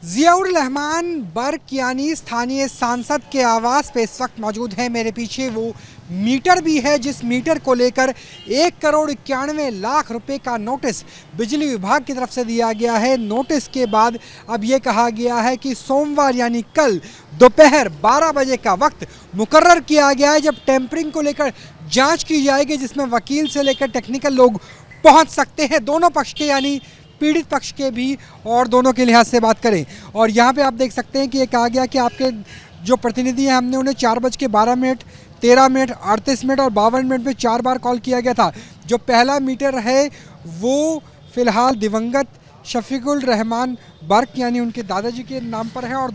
जियाउर रहमान बर्क यानी स्थानीय सांसद के आवास पे इस वक्त मौजूद हैं। मेरे पीछे वो मीटर भी है जिस मीटर को लेकर 1,91,00,000 रुपए का नोटिस बिजली विभाग की तरफ से दिया गया है। नोटिस के बाद अब ये कहा गया है कि सोमवार यानी कल दोपहर 12 बजे का वक्त मुकर्रर किया गया है जब टेम्परिंग को लेकर जांच की जाएगी, जिसमें वकील से लेकर टेक्निकल लोग पहुंच सकते हैं, दोनों पक्ष के यानी पीड़ित पक्ष के भी और दोनों के लिहाज से बात करें। और यहाँ पे आप देख सकते हैं कि ये कहा गया कि आपके जो प्रतिनिधि हैं हमने उन्हें 4:12, 13 मिनट, 38 मिनट और 52 मिनट में 4 बार कॉल किया गया था। जो पहला मीटर है वो फिलहाल दिवंगत शफीकुल रहमान बर्क यानी उनके दादाजी के नाम पर है और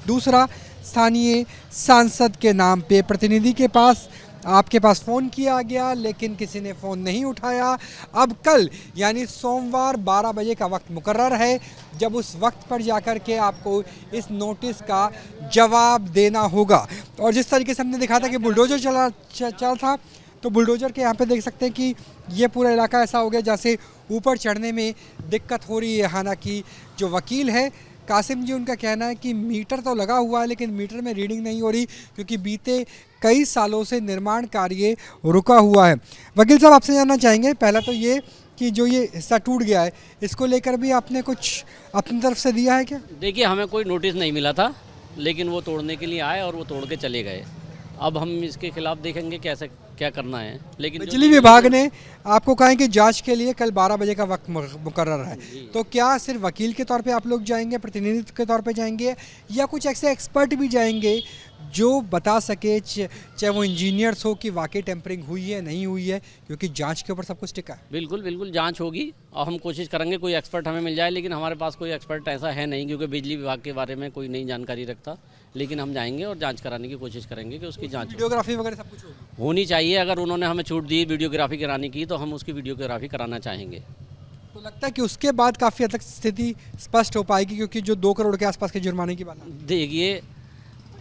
दूसरा स्थानीय सांसद के नाम पे। प्रतिनिधि के पास आपके पास फ़ोन किया गया लेकिन किसी ने फ़ोन नहीं उठाया। अब कल यानी सोमवार 12 बजे का वक्त मुकर्रर है जब उस वक्त पर जाकर के आपको इस नोटिस का जवाब देना होगा। और जिस तरीके से हमने देखा था कि बुलडोज़र चल था, तो बुलडोज़र के यहाँ पे देख सकते हैं कि ये पूरा इलाका ऐसा हो गया जहाँ से ऊपर चढ़ने में दिक्कत हो रही है। हालांकि जो वकील है कासिम जी, उनका कहना है कि मीटर तो लगा हुआ है लेकिन मीटर में रीडिंग नहीं हो रही क्योंकि बीते कई सालों से निर्माण कार्य रुका हुआ है। वकील साहब, आपसे जानना चाहेंगे पहला तो ये कि जो ये हिस्सा टूट गया है इसको लेकर भी आपने कुछ अपनी तरफ से दिया है क्या? देखिए, हमें कोई नोटिस नहीं मिला था लेकिन वो तोड़ने के लिए आए और वो तोड़ के चले गए। अब हम इसके खिलाफ देखेंगे कैसे क्या करना है। लेकिन बिजली विभाग ने आपको कहा है कि जांच के लिए कल 12 बजे का वक्त मुकर्रर है, तो क्या सिर्फ वकील के तौर पे आप लोग जाएंगे, प्रतिनिधित्व के तौर पे जाएंगे, या कुछ ऐसे एक्सपर्ट भी जाएंगे जो बता सके, चाहे वो इंजीनियर्स हो, कि वाकई टेम्परिंग हुई है नहीं हुई है, क्योंकि जांच के ऊपर सब कुछ टिका है। बिल्कुल बिल्कुल जांच होगी और हम कोशिश करेंगे कोई एक्सपर्ट हमें मिल जाए, लेकिन हमारे पास कोई एक्सपर्ट ऐसा है नहीं क्योंकि बिजली विभाग के बारे में कोई नई जानकारी रखता। लेकिन हम जाएंगे और जांच कराने की कोशिश करेंगे कि उसकी जांच वीडियोग्राफी वगैरह सब कुछ होनी चाहिए। अगर उन्होंने हमें छूट दी वीडियोग्राफी कराने की तो हम उसकी वीडियोग्राफी कराना चाहेंगे। तो लगता है कि उसके बाद काफ़ी हद तक स्थिति स्पष्ट हो पाएगी, क्योंकि जो 2 करोड़ के आसपास के जुर्माने की बात है। देखिए,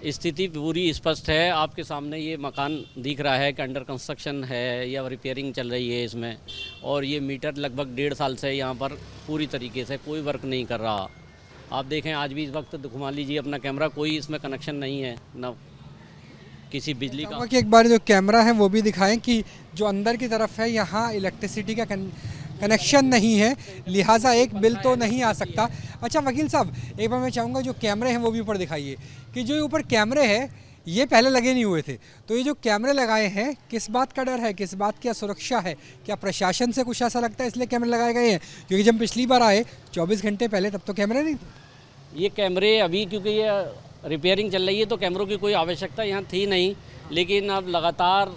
स्थिति पूरी स्पष्ट है, आपके सामने ये मकान दिख रहा है कि अंडर कंस्ट्रक्शन है या रिपेयरिंग चल रही है इसमें, और ये मीटर लगभग 1.5 साल से यहाँ पर पूरी तरीके से कोई वर्क नहीं कर रहा। आप देखें, आज भी इस वक्त घुमा लीजिए अपना कैमरा, कोई इसमें कनेक्शन नहीं है ना किसी बिजली का। कि एक बार जो कैमरा है वो भी दिखाएं कि जो अंदर की तरफ है यहाँ इलेक्ट्रिसिटी का कनेक्शन नहीं है, लिहाजा एक बिल तो नहीं आ सकता। अच्छा वकील साहब, एक बार मैं चाहूँगा जो कैमरे हैं वो भी ऊपर दिखाइए कि जो ऊपर कैमरे हैं ये पहले लगे नहीं हुए थे, तो ये जो कैमरे लगाए हैं किस बात का डर है, किस बात की सुरक्षा है? क्या प्रशासन से कुछ ऐसा लगता है इसलिए कैमरे लगाए गए हैं? क्योंकि जब पिछली बार आए 24 घंटे पहले तब तो कैमरे नहीं थे। ये कैमरे अभी क्योंकि ये रिपेयरिंग चल रही है तो कैमरों की कोई आवश्यकता यहाँ थी नहीं, लेकिन अब लगातार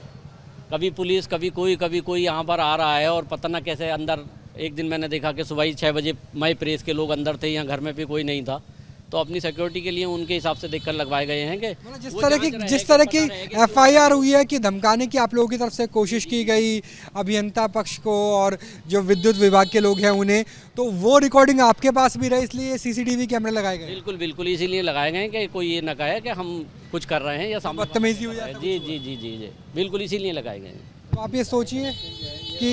कभी पुलिस कभी कोई यहाँ पर आ रहा है और पता ना कैसे अंदर। एक दिन मैंने देखा कि सुबह ही 6 बजे मई प्रेस के लोग अंदर थे, यहाँ घर में भी कोई नहीं था, तो अपनी सिक्योरिटी के लिए उनके हिसाब से देखकर लगवाए गए हैं कि जिस तरह की FIR हुई है कि धमकाने की आप लोगों की तरफ से कोशिश की गई अभियंता पक्ष को और जो विद्युत विभाग के लोग हैं उन्हें, तो वो रिकॉर्डिंग आपके पास भी रहे इसलिए CCTV कैमरे लगाए गए। बिल्कुल बिल्कुल इसीलिए लगाए गए कि कोई ये ना कहे कि हम कुछ कर रहे हैं या बदतमीजी हो जाए। जी जी जी जी जी बिल्कुल इसीलिए लगाए गए हैं। तो आप ये सोचिए कि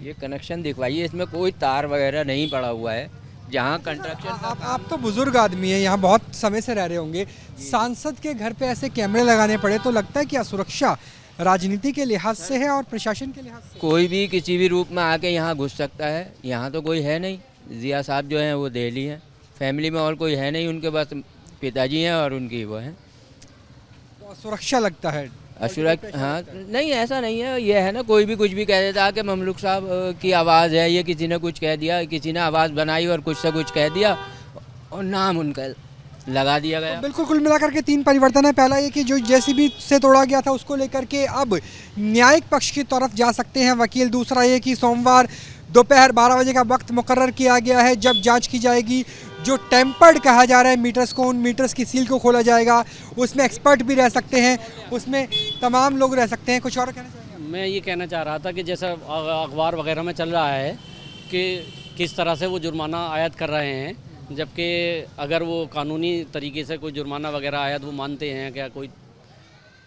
ये कनेक्शन दिखवाइए, इसमें कोई तार वगैरह नहीं पड़ा हुआ है। जहाँ कंस्ट्रक्शन आप तो बुजुर्ग आदमी हैं, यहाँ बहुत समय से रह रहे होंगे, सांसद के घर पे ऐसे कैमरे लगाने पड़े तो लगता है कि सुरक्षा राजनीति के लिहाज से है और प्रशासन के लिहाज से? कोई भी किसी भी रूप में आके यहाँ घुस सकता है। यहाँ तो कोई है नहीं, जिया साहब जो हैं वो दिल्ली हैं, फैमिली में और कोई है नहीं, उनके बस पिताजी हैं और उनकी वो हैं। तो सुरक्षा लगता है सुरक्षा? हाँ नहीं, ऐसा नहीं है। ये है ना, कोई भी कुछ भी कह देता कि ममलूक साहब की आवाज़ है, ये किसी ने कुछ कह दिया, किसी ने आवाज़ बनाई और कुछ से कुछ कह दिया और नाम उनका लगा दिया गया। तो बिल्कुल कुल मिलाकर के 3 परिवर्तन है। पहला ये कि जो JCB से तोड़ा गया था उसको लेकर के अब न्यायिक पक्ष की तरफ जा सकते हैं वकील। दूसरा ये कि सोमवार दोपहर 12 बजे का वक्त मुकर्रर किया गया है जब जांच की जाएगी। जो टेम्पर्ड कहा जा रहा है मीटर्स को, उन मीटर्स की सील को खोला जाएगा, उसमें एक्सपर्ट भी रह सकते हैं, उसमें तमाम लोग रह सकते हैं। कुछ और कहना चाहिए? मैं ये कहना चाह रहा था कि जैसा अखबार वगैरह में चल रहा है कि किस तरह से वो जुर्माना आयद कर रहे हैं, जबकि अगर वो कानूनी तरीके से कोई जुर्माना वगैरह आयद वो मानते हैं, क्या कोई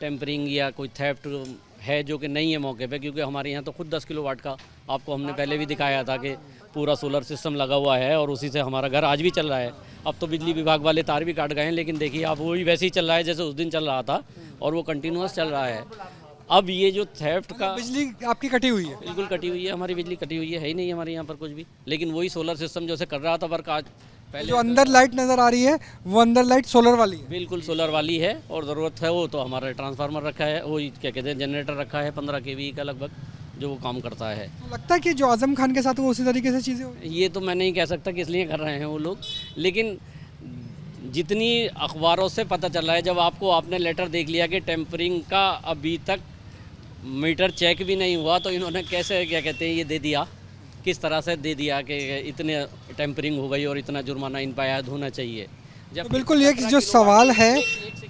टेम्परिंग या कोई थेफ्ट है जो कि नहीं है मौके पे, क्योंकि हमारे यहाँ तो खुद 10 किलोवाट का आपको हमने पहले भी दिखाया था कि पूरा सोलर सिस्टम लगा हुआ है और उसी से हमारा घर आज भी चल रहा है। अब तो बिजली विभाग वाले तार भी काट गए हैं, लेकिन देखिए आप वही वैसे ही चल रहा है जैसे उस दिन चल रहा था और वो कंटिन्यूअस चल रहा है। अब ये जो थेफ्ट का बिजली आपकी कटी हुई है। बिल्कुल कटी हुई है, हमारी बिजली कटी हुई है ही नहीं हमारे यहाँ पर कुछ भी, लेकिन वही सोलर सिस्टम जो से कर रहा था वर्क आज पहले जो अंदर लाइट नजर आ रही है वो अंदर लाइट सोलर वाली है। बिल्कुल सोलर वाली है और ज़रूरत है वो तो हमारा ट्रांसफार्मर रखा है, वो क्या कहते हैं जनरेटर रखा है 15 kV का लगभग, जो वो काम करता है। तो लगता है कि जो आजम खान के साथ वो उसी तरीके से चीज़ें हो। ये तो मैं नहीं कह सकता किस लिए कर रहे हैं वो लोग, लेकिन जितनी अखबारों से पता चल रहा है, जब आपने लेटर देख लिया कि टेम्परिंग का अभी तक मीटर चेक भी नहीं हुआ, तो इन्होंने कैसे क्या कहते हैं ये दे दिया, किस तरह से दे दिया कि इतने टेम्परिंग हो गई और इतना जुर्माना इन पर आयद होना चाहिए। तो बिल्कुल ये जो सवाल है,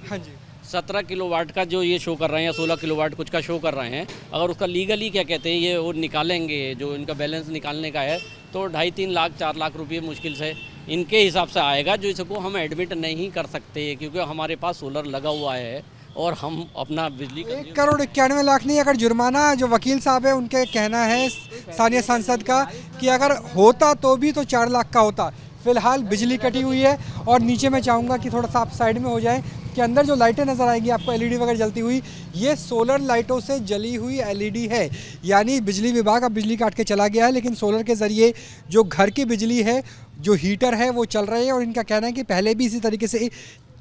हाँ जी, 17 किलोवाट का जो ये शो कर रहे हैं या 16 किलोवाट कुछ का शो कर रहे हैं, अगर उसका लीगली क्या कहते हैं ये वो निकालेंगे, जो इनका बैलेंस निकालने का है, तो 2.5-3 लाख 4 लाख रुपये मुश्किल से इनके हिसाब से आएगा, जो इसको हम एडमिट नहीं कर सकते क्योंकि हमारे पास सोलर लगा हुआ है और हम अपना बिजली का 1,91,00,000 नहीं, अगर जुर्माना जो वकील साहब है उनके कहना है स्थानीय सांसद का कि अगर होता तो भी तो 4 लाख का होता। फिलहाल बिजली कटी हुई है और नीचे मैं चाहूँगा कि थोड़ा सा आप साइड में हो जाए कि अंदर जो लाइटें नज़र आएंगी आपको एलईडी वगैरह जलती हुई, ये सोलर लाइटों से जली हुई एलईडी है। यानी बिजली विभाग अब बिजली काट के चला गया है, लेकिन सोलर के ज़रिए जो घर की बिजली है, जो हीटर है वो चल रहे हैं और इनका कहना है कि पहले भी इसी तरीके से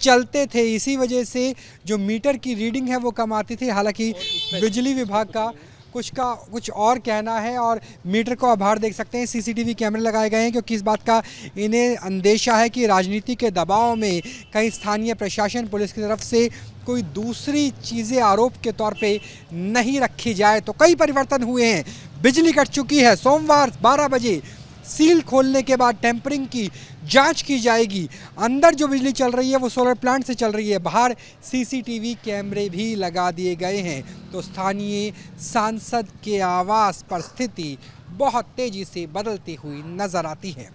चलते थे, इसी वजह से जो मीटर की रीडिंग है वो कम आती थी। हालांकि बिजली विभाग का कुछ और कहना है और मीटर को आप बाहर देख सकते हैं, सीसीटीवी कैमरे लगाए गए हैं क्योंकि इस बात का इन्हें अंदेशा है कि राजनीति के दबाव में कहीं स्थानीय प्रशासन पुलिस की तरफ से कोई दूसरी चीज़ें आरोप के तौर पे नहीं रखी जाए। तो कई परिवर्तन हुए हैं, बिजली कट चुकी है। सोमवार 12 बजे सील खोलने के बाद टेम्परिंग की जांच की जाएगी। अंदर जो बिजली चल रही है वो सोलर प्लांट से चल रही है, बाहर सीसीटीवी कैमरे भी लगा दिए गए हैं। तो स्थानीय सांसद के आवास पर स्थिति बहुत तेजी से बदलती हुई नजर आती है।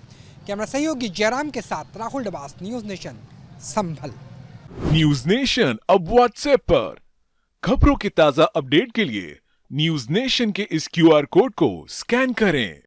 कैमरा सहयोगी जयराम के साथ राहुल डबास, न्यूज़ नेशन, संभल। न्यूज़ नेशन अब व्हाट्सएप पर खबरों के ताजा अपडेट के लिए न्यूज़ नेशन के इस QR कोड को स्कैन करें।